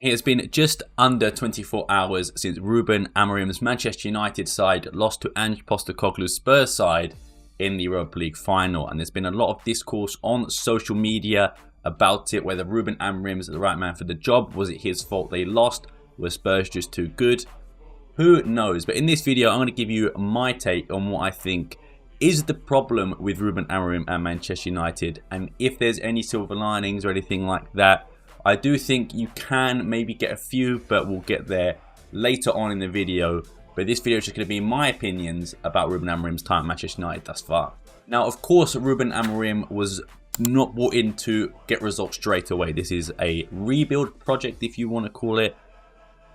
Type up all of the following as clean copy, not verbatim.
It has been just under 24 hours since Rúben Amorim's Manchester United side lost to Ange Postecoglou's Spurs side in the Europa League final, and there's been a lot of discourse on social media about it, whether Rúben Amorim's the right man for the job. Was it his fault they lost? Were Spurs just too good? Who knows? But in this video, I'm going to give you my take on what I think is the problem with Rúben Amorim and Manchester United, and if there's any silver linings or anything like that. I do think you can maybe get a few, but we'll get there later on in the video. But this video is just going to be my opinions about Rúben Amorim's time at Manchester United thus far. Now, of course, Rúben Amorim was not brought in to get results straight away. This is a rebuild project, if you want to call it.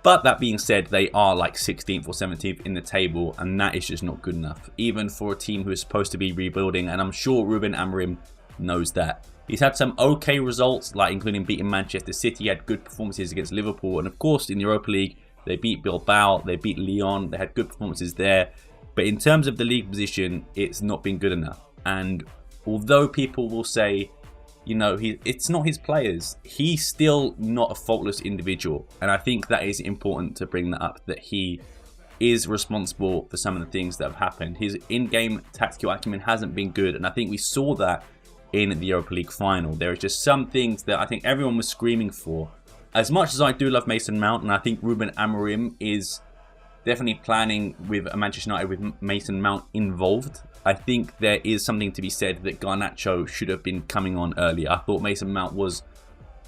But that being said, they are like 16th or 17th in the table, and that is just not good enough, even for a team who is supposed to be rebuilding. And I'm sure Rúben Amorim knows that. He's had some okay results, like including beating Manchester City. He had good performances against Liverpool. And of course, in the Europa League, they beat Bilbao, they beat Lyon. They had good performances there. But in terms of the league position, it's not been good enough. And although people will say, you know, it's not his players, he's still not a faultless individual. And I think that is important to bring that up, that he is responsible for some of the things that have happened. His in-game tactical acumen hasn't been good. And I think we saw that in the Europa League final. There are just some things that I think everyone was screaming for. As much as I do love Mason Mount, and I think Rúben Amorim is definitely planning with Manchester United with Mason Mount involved, I think there is something to be said that Garnacho should have been coming on earlier. I thought Mason Mount was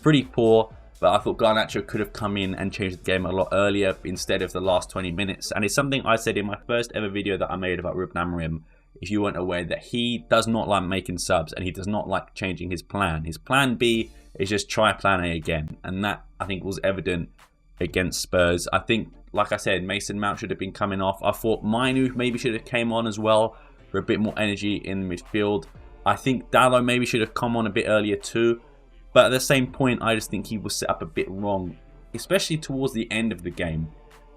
pretty poor, but I thought Garnacho could have come in and changed the game a lot earlier instead of the last 20 minutes. And it's something I said in my first ever video that I made about Rúben Amorim, if you weren't aware, that he does not like making subs and he does not like changing his plan. His plan B is just try plan A again. And that, I think, was evident against Spurs. I think, like I said, Mason Mount should have been coming off. I thought ManU maybe should have came on as well for a bit more energy in the midfield. I think Dalot maybe should have come on a bit earlier too. But at the same point, I just think he was set up a bit wrong, especially towards the end of the game.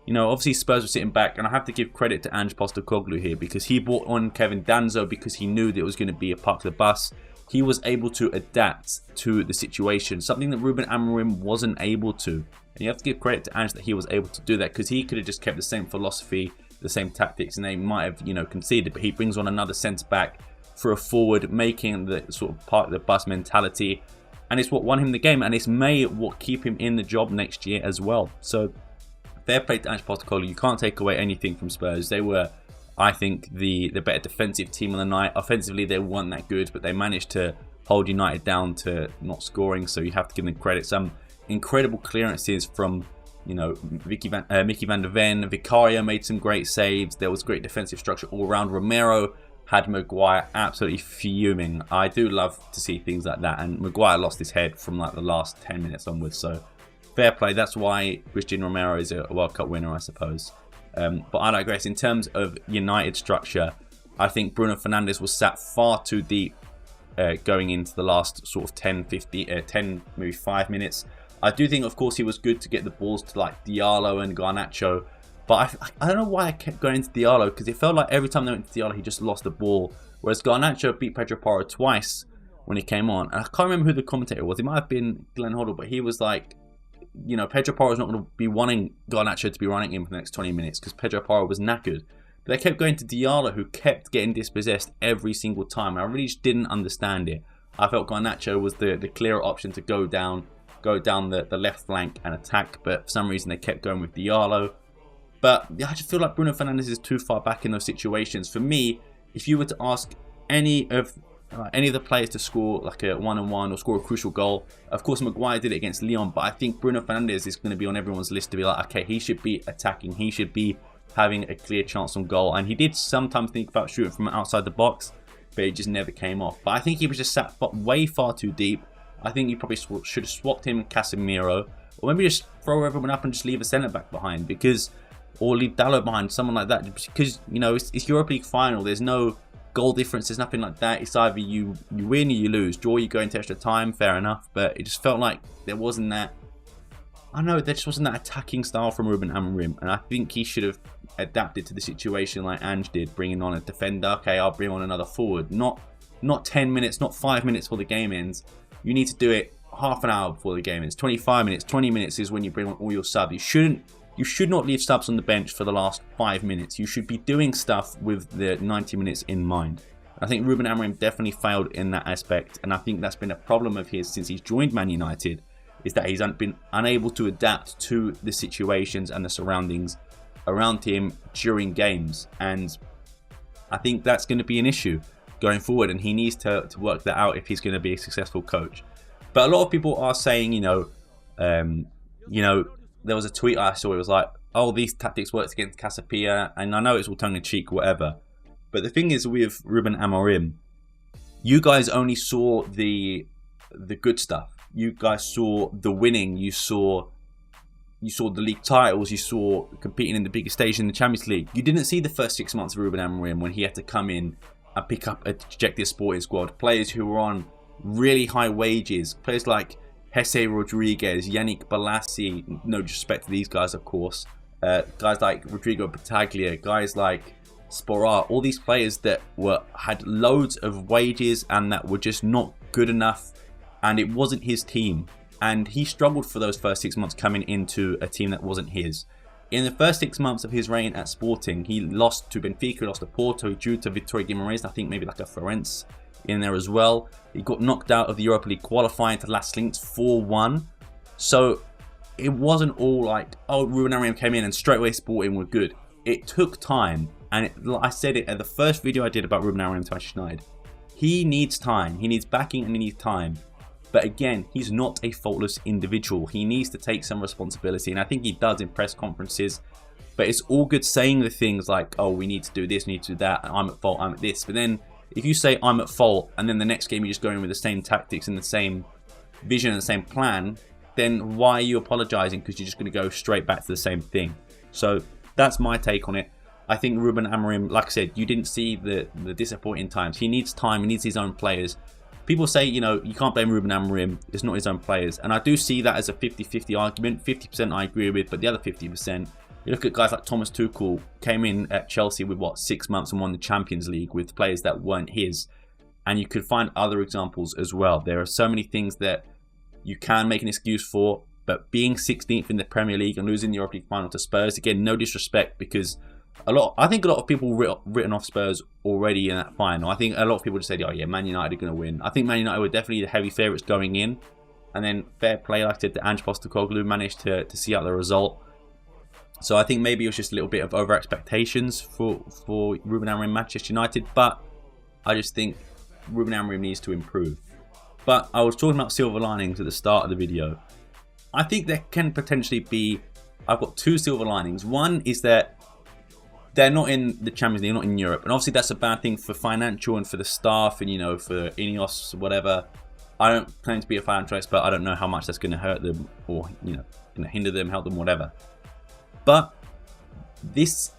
You know, obviously Spurs were sitting back, and I have to give credit to Ange Postecoglou here, because he brought on Kevin Danso because he knew that it was going to be a park the bus. He was able to adapt to the situation, something that Rúben Amorim wasn't able to. And you have to give credit to Ange that he was able to do that, because he could have just kept the same philosophy, the same tactics, and they might have, you know, conceded. But he brings on another centre back for a forward, making the sort of park the bus mentality, and it's what won him the game, and it's may what keep him in the job next year as well. So fair play to Ange Postecoglou. You can't take away anything from Spurs. They were, I think, the better defensive team on the night. Offensively, they weren't that good, but they managed to hold United down to not scoring. So you have to give them credit. Some incredible clearances from, you know, Mickey van der Ven. Vicario made some great saves. There was great defensive structure all around. Romero had Maguire absolutely fuming. I do love to see things like that. And Maguire lost his head from like the last 10 minutes onwards. So fair play. That's why Christian Romero is a World Cup winner, I suppose. But I digress. In terms of United structure, I think Bruno Fernandez was sat far too deep going into the last sort of 10, maybe 5 minutes. I do think, of course, he was good to get the balls to like Diallo and Garnacho. But I don't know why I kept going into Diallo, because it felt like every time they went to Diallo, he just lost the ball. Whereas Garnacho beat Pedro Porro twice when he came on. And I can't remember who the commentator was. It might have been Glenn Hoddle, but he was like, you know, Pedro Porro is not going to be wanting Garnacho to be running in for the next 20 minutes because Pedro Porro was knackered. But they kept going to Diallo, who kept getting dispossessed every single time. I really just didn't understand it. I felt Garnacho was the clearer option to go down the left flank and attack, but for some reason they kept going with Diallo. But yeah, I just feel like Bruno Fernandez is too far back in those situations. For me, if you were to ask any of the players to score like a one-on-one or score a crucial goal, of course Maguire did it against Lyon, but I think Bruno Fernandez is going to be on everyone's list to be like, okay, he should be attacking, he should be having a clear chance on goal. And he did sometimes think about shooting from outside the box, but it just never came off. But I think he was just sat way far too deep. I think you probably should have swapped him and Casemiro, or maybe just throw everyone up and just leave a centre-back behind, or leave Dalot behind, someone like that, because, you know, it's Europa League final. There's no goal difference, there's nothing like that. It's either you win or you lose. Draw, you go into extra time, fair enough. But it just felt like there wasn't that, I don't know, there just wasn't that attacking style from Rúben Amorim. And I think he should have adapted to the situation like Ange did, bringing on a defender. Okay, I'll bring on another forward. Not 10 minutes, not 5 minutes before the game ends. You need to do it half an hour before the game. It's 25 minutes, 20 minutes is when you bring on all your subs. You should not leave subs on the bench for the last 5 minutes. You should be doing stuff with the 90 minutes in mind. I think Rúben Amorim definitely failed in that aspect, and I think that's been a problem of his since he's joined Man United, is that he's been unable to adapt to the situations and the surroundings around him during games. And I think that's going to be an issue going forward, and he needs to work that out if he's going to be a successful coach. But a lot of people are saying, there was a tweet I saw, it was like, oh, these tactics worked against Casapia, and I know it's all tongue-in-cheek, whatever. But the thing is with Rúben Amorim, you guys only saw the good stuff. You guys saw the winning, you saw the league titles, you saw competing in the biggest stage in the Champions League. You didn't see the first 6 months of Rúben Amorim when he had to come in and pick up a dejected Sporting squad. Players who were on really high wages, players like Jesse Rodriguez, Yannick Bolasie, no disrespect to these guys, of course. Guys like Rodrigo Battaglia, guys like Sporar, all these players that had loads of wages and that were just not good enough, and it wasn't his team. And he struggled for those first 6 months coming into a team that wasn't his. In the first 6 months of his reign at Sporting, he lost to Benfica, he lost to Porto, he drew to Vitória Guimarães, I think maybe like a Farense in there as well. He got knocked out of the Europa League qualifying to Las Links 4-1. So it wasn't all like, oh, Rúben Amorim came in and straight away Sporting were good. It took time, and I said it at the first video I did about Rúben Amorim to Manchester United. He needs time, he needs backing, and he needs time. But again, he's not a faultless individual. He needs to take some responsibility, and I think he does in press conferences. But it's all good saying the things like, oh, we need to do this, we need to do that, I'm at fault, I'm at this. But then if you say I'm at fault, and then the next game you just go in with the same tactics and the same vision and the same plan, then why are you apologising? Because you're just going to go straight back to the same thing. So that's my take on it. I think Rúben Amorim, like I said, you didn't see the disappointing times. He needs time, he needs his own players. People say, you can't blame Rúben Amorim, it's not his own players. And I do see that as a 50-50 argument. 50% I agree with, but the other 50%, you look at guys like Thomas Tuchel, came in at Chelsea with 6 months and won the Champions League with players that weren't his. And you could find other examples as well. There are so many things that you can make an excuse for, but being 16th in the Premier League and losing the Europa League final to Spurs, again, no disrespect, because I think a lot of people written off Spurs already in that final. I think a lot of people just said, oh yeah, Man United are going to win. I think Man United were definitely the heavy favourites going in. And then fair play, like I said, Ange Postecoglou managed to see out the result. So I think maybe it was just a little bit of over expectations for Rúben Amorim Manchester United. But I just think Rúben Amorim needs to improve. But I was talking about silver linings at the start of the video. I think there can potentially be, I've got two silver linings. One is that they're not in the Champions League, not in Europe. And obviously that's a bad thing for financial and for the staff and, for Ineos, whatever. I don't claim to be a financial expert. I don't know how much that's going to hurt them or, hinder them, help them, whatever. But this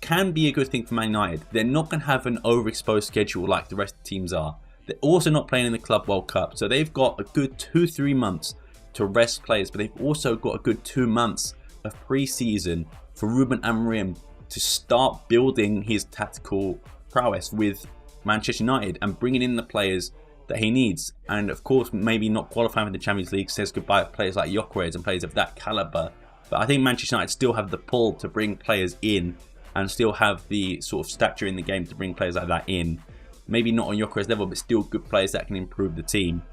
can be a good thing for Man United. They're not going to have an overexposed schedule like the rest of the teams are. They're also not playing in the Club World Cup. So they've got a good 2-3 months to rest players. But they've also got a good 2 months of pre-season for Rúben Amorim to start building his tactical prowess with Manchester United and bringing in the players that he needs. And of course, maybe not qualifying for the Champions League says goodbye to players like Gyökeres and players of that calibre. But I think Manchester United still have the pull to bring players in and still have the sort of stature in the game to bring players like that in. Maybe not on Gyökeres level, but still good players that can improve the team.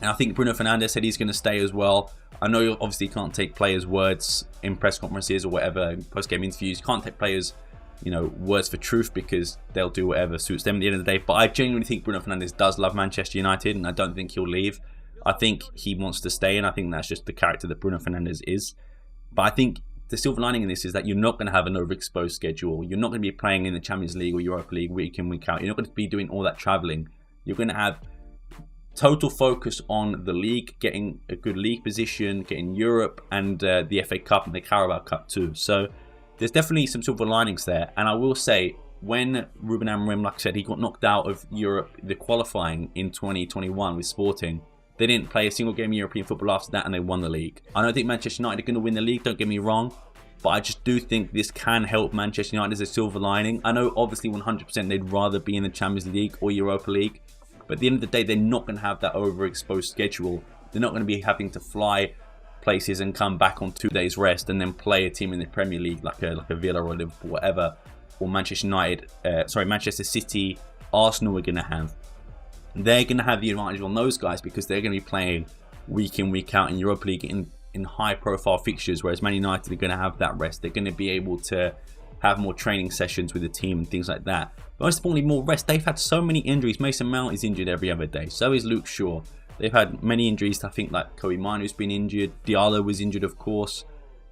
And I think Bruno Fernandez said he's going to stay as well. I know you obviously can't take players' words in press conferences or whatever, post-game interviews. You can't take players, words for truth because they'll do whatever suits them at the end of the day. But I genuinely think Bruno Fernandez does love Manchester United, and I don't think he'll leave. I think he wants to stay, and I think that's just the character that Bruno Fernandez is. But I think the silver lining in this is that you're not going to have an overexposed schedule. You're not going to be playing in the Champions League or Europa League week in, week out. You're not going to be doing all that travelling. You're going to have total focus on the league, getting a good league position, getting Europe and the FA Cup and the Carabao Cup too. So there's definitely some silver linings there. And I will say, when Rúben Amorim, like I said, he got knocked out of Europe, the qualifying in 2021 with Sporting, they didn't play a single game of European football after that and they won the league. I don't think Manchester United are going to win the league, don't get me wrong. But I just do think this can help Manchester United as a silver lining. I know obviously 100% they'd rather be in the Champions League or Europa League. But at the end of the day, they're not going to have that overexposed schedule They're not going to be having to fly places and come back on 2 days rest and then play a team in the Premier League like a Villa or Liverpool, whatever, or Manchester City, Arsenal are going to have. They're going to have the advantage on those guys because they're going to be playing week in, week out in Europa League in high-profile fixtures, whereas Man United are going to have that rest. They're going to be able to have more training sessions with the team and things like that. But most importantly, more rest. They've had so many injuries. Mason Mount is injured every other day. So is Luke Shaw. They've had many injuries. I think like ManU's been injured. Diallo was injured, of course.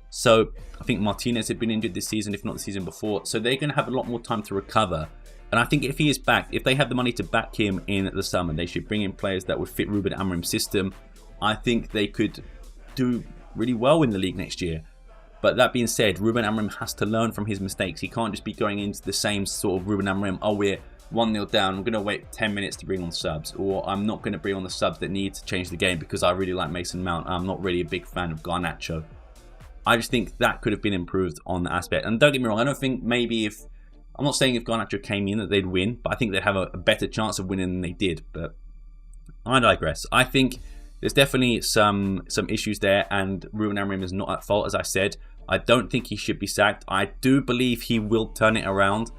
So I think Martinez had been injured this season, if not the season before. So they're going to have a lot more time to recover. And I think if he is back, if they have the money to back him in the summer, they should bring in players that would fit Rúben Amorim's system. I think they could do really well in the league next year. But that being said, Rúben Amorim has to learn from his mistakes. He can't just be going into the same sort of Rúben Amorim, oh, we're 1-0 down, I'm going to wait 10 minutes to bring on subs. Or I'm not going to bring on the subs that need to change the game because I really like Mason Mount. I'm not really a big fan of Garnacho. I just think that could have been improved on that aspect. And don't get me wrong, I don't think maybe if... I'm not saying if Garnacho came in that they'd win, but I think they'd have a better chance of winning than they did. But I digress. I think there's definitely some issues there, and Rúben Amorim is not at fault, as I said. I don't think he should be sacked. I do believe he will turn it around.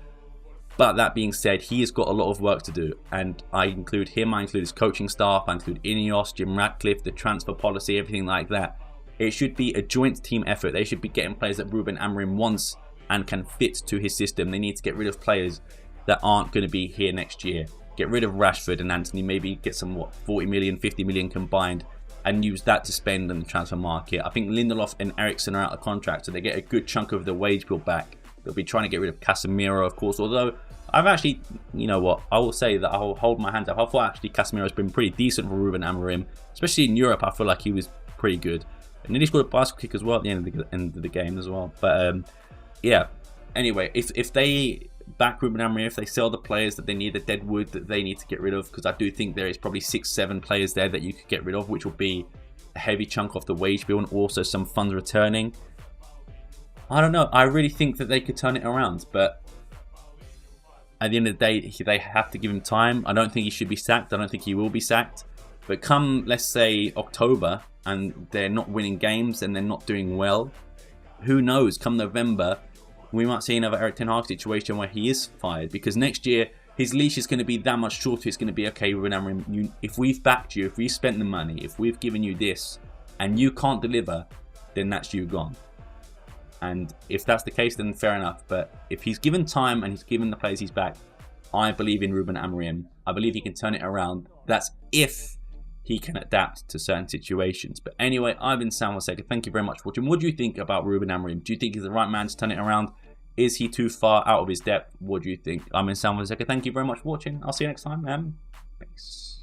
But that being said, he has got a lot of work to do. And I include him, I include his coaching staff, I include Ineos, Jim Ratcliffe, the transfer policy, everything like that. It should be a joint team effort. They should be getting players that Rúben Amorim wants and can fit to his system. They need to get rid of players that aren't going to be here next year. Get rid of Rashford and Antony, maybe get some, 40 million, 50 million combined, and use that to spend in the transfer market. I think Lindelof and Eriksen are out of contract, so they get a good chunk of the wage bill back. They'll be trying to get rid of Casemiro, of course, although I've actually, you know what, I will say that I'll hold my hands up. I thought actually Casemiro's been pretty decent for Rúben Amorim, especially in Europe. I feel like he was pretty good. And then he scored a bicycle kick as well at the end of the game as well. But yeah, anyway, if they back Rúben Amorim, if they sell the players that they need, the deadwood that they need to get rid of, because I do think there is probably 6-7 players there that you could get rid of, which will be a heavy chunk off the wage bill and also some funds returning. I don't know. I really think that they could turn it around, but at the end of the day, they have to give him time. I don't think he should be sacked. I don't think he will be sacked. But come, let's say, October, and they're not winning games and they're not doing well, who knows? Come November, we might see another Erik ten Hag situation where he is fired, because next year his leash is going to be that much shorter. It's going to be, okay, Rúben Amorim, if we've backed you, if we've spent the money, if we've given you this, and you can't deliver, then that's you gone. And if that's the case, then fair enough. But if he's given time and he's given the players he's back, I believe in Rúben Amorim. I believe he can turn it around. That's if he can adapt to certain situations. But anyway, I've been Sam Fonseca. Thank you very much for watching. What do you think about Rúben Amorim? Do you think he's the right man to turn it around? Is he too far out of his depth? What do you think? I'm in Sam Fonseca. Thank you very much for watching. I'll see you next time. Peace.